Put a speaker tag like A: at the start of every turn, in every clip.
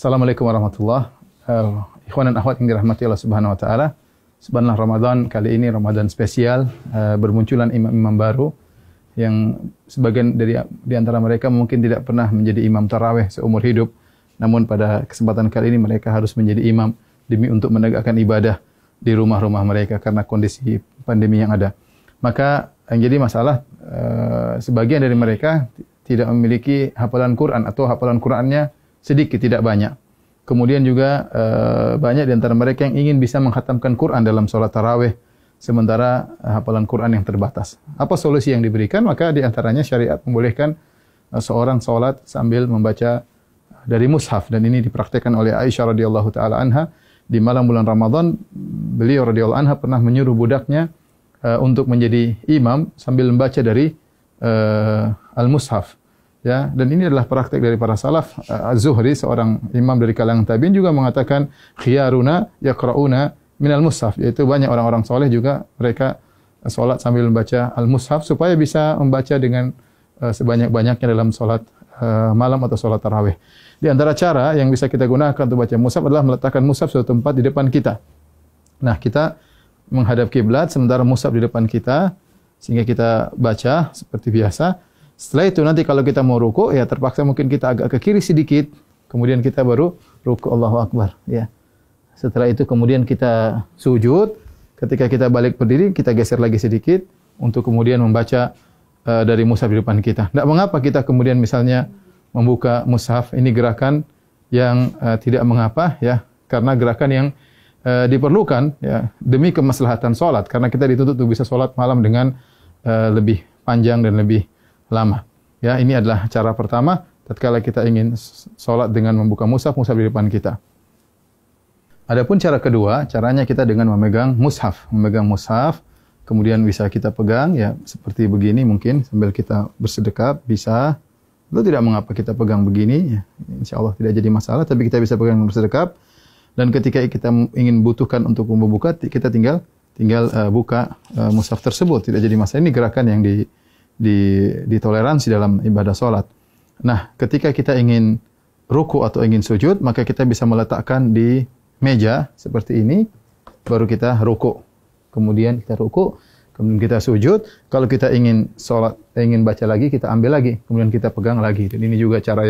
A: Assalamualaikum warahmatullahi wabarakatuh. Ikhwan dan akhwat yang dirahmati Allah Subhanahu wa taala. Subhanallah, Ramadan kali ini Ramadan spesial, bermunculan imam-imam baru yang sebagian di antara mereka mungkin tidak pernah menjadi imam tarawih seumur hidup. Namun pada kesempatan kali ini mereka harus menjadi imam demi untuk menegakkan ibadah di rumah-rumah mereka karena kondisi pandemi yang ada. Maka yang jadi masalah sebagian dari mereka tidak memiliki hafalan Quran atau hafalan Qurannya sedikit, tidak banyak. Kemudian juga banyak di antara mereka yang ingin bisa menghatamkan Quran dalam sholat tarawih, sementara hafalan Quran yang terbatas. Apa solusi yang diberikan? Maka di antaranya syariat membolehkan seorang sholat sambil membaca dari mushaf, dan ini dipraktikkan oleh Aisyah radhiyallahu taala anha di malam bulan Ramadan. Beliau radhiyallahu anha pernah menyuruh budaknya untuk menjadi imam sambil membaca dari al-mushaf. Ya, dan ini adalah praktik dari para salaf. Az-Zuhri, seorang imam dari kalangan tabi'in, juga mengatakan khiyaruna yaqra'una minal mushaf, yaitu banyak orang-orang soleh juga mereka salat sambil membaca al-mushaf supaya bisa membaca dengan sebanyak-banyaknya dalam salat malam atau salat tarawih. Di antara cara yang bisa kita gunakan untuk baca mushaf adalah meletakkan mushaf suatu tempat di depan kita. Nah, kita menghadap kiblat sementara mushaf di depan kita sehingga kita baca seperti biasa. Setelah itu nanti kalau kita mau ruku, ya terpaksa mungkin kita agak ke kiri sedikit, kemudian kita baru ruku, Allahu Akbar. Ya. Setelah itu kemudian kita sujud, ketika kita balik berdiri, kita geser lagi sedikit untuk kemudian membaca dari mushaf di depan kita. Tidak mengapa kita kemudian misalnya membuka mushaf, ini gerakan yang tidak mengapa, ya, karena gerakan yang diperlukan ya demi kemaslahatan sholat, karena kita dituntut untuk bisa sholat malam dengan lebih panjang dan lebih lama. Ya, ini adalah cara pertama tatkala kita ingin salat dengan membuka mushaf di depan kita. Adapun cara kedua, caranya kita dengan memegang mushaf, kemudian bisa kita pegang ya seperti begini mungkin sambil kita bersedekap bisa. Itu tidak mengapa kita pegang begini ya. Insyaallah tidak jadi masalah, tapi kita bisa pegang bersedekap, dan ketika kita ingin butuhkan untuk membuka, kita tinggal buka mushaf tersebut, tidak jadi masalah. Ini gerakan yang ditoleransi dalam ibadah salat. Nah, ketika kita ingin ruku atau ingin sujud, maka kita bisa meletakkan di meja seperti ini, baru kita ruku. Kemudian kita ruku, kemudian kita sujud. Kalau kita ingin salat, ingin baca lagi, kita ambil lagi, kemudian kita pegang lagi. Dan ini juga cara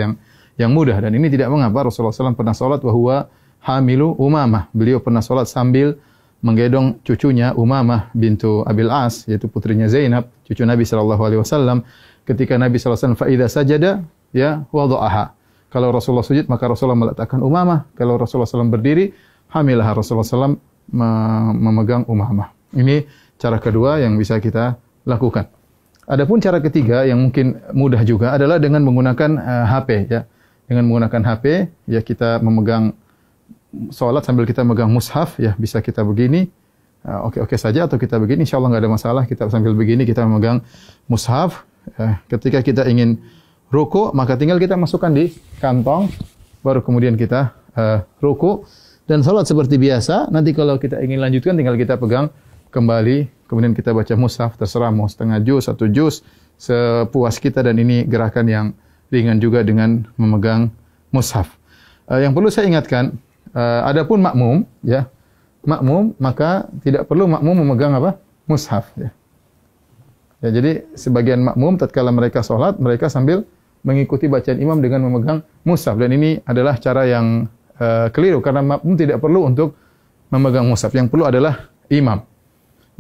A: yang mudah, dan ini tidak mengapa. Rasulullah SAW pernah salat wa huwa hamilu Umamah. Beliau pernah salat sambil menggendong cucunya Umamah bintu Abil As, yaitu putrinya Zainab, cucu Nabi SAW. Ketika Nabi SAW fa idza sajada ya wada'aha. Kalau Rasulullah sujud maka Rasulullah meletakkan Umamah. Kalau Rasulullah SAW berdiri, hamilah Rasulullah SAW memegang Umamah. Ini cara kedua yang bisa kita lakukan. Adapun cara ketiga yang mungkin mudah juga adalah dengan menggunakan HP ya. Dengan menggunakan HP ya kita memegang salat sambil kita megang mushaf ya, bisa kita begini oke saja, atau kita begini insyaallah enggak ada masalah. Kita sambil begini kita memegang mushaf. Ketika kita ingin ruku maka tinggal kita masukkan di kantong, baru kemudian kita ruku dan salat seperti biasa. Nanti kalau kita ingin lanjutkan tinggal kita pegang kembali, kemudian kita baca mushaf, terserah mau setengah juz, 1 juz, sepuas kita, dan ini gerakan yang ringan juga dengan memegang mushaf. Yang perlu saya ingatkan, adapun makmum ya, maka tidak perlu makmum memegang apa? Mushaf ya. Ya, jadi sebagian makmum tatkala mereka salat, mereka sambil mengikuti bacaan imam dengan memegang mushaf, dan ini adalah cara yang keliru karena makmum tidak perlu untuk memegang mushaf. Yang perlu adalah imam.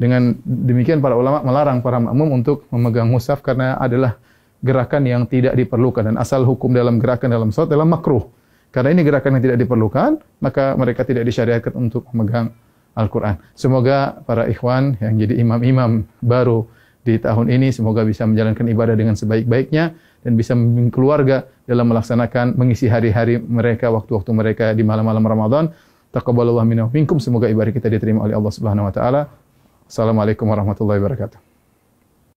A: Dengan demikian para ulama melarang para makmum untuk memegang mushaf karena adalah gerakan yang tidak diperlukan, dan asal hukum dalam gerakan dalam salat adalah makruh. Karena ini gerakan yang tidak diperlukan, maka mereka tidak disyariatkan untuk memegang Al-Quran. Semoga para ikhwan yang jadi imam-imam baru di tahun ini, semoga bisa menjalankan ibadah dengan sebaik-baiknya, dan bisa membimbing keluarga dalam melaksanakan, mengisi hari-hari mereka, waktu-waktu mereka di malam-malam Ramadan. Taqabbalallahu minna wa minkum. Semoga ibadah kita diterima oleh Allah Subhanahu wa taala. Assalamualaikum warahmatullahi wabarakatuh.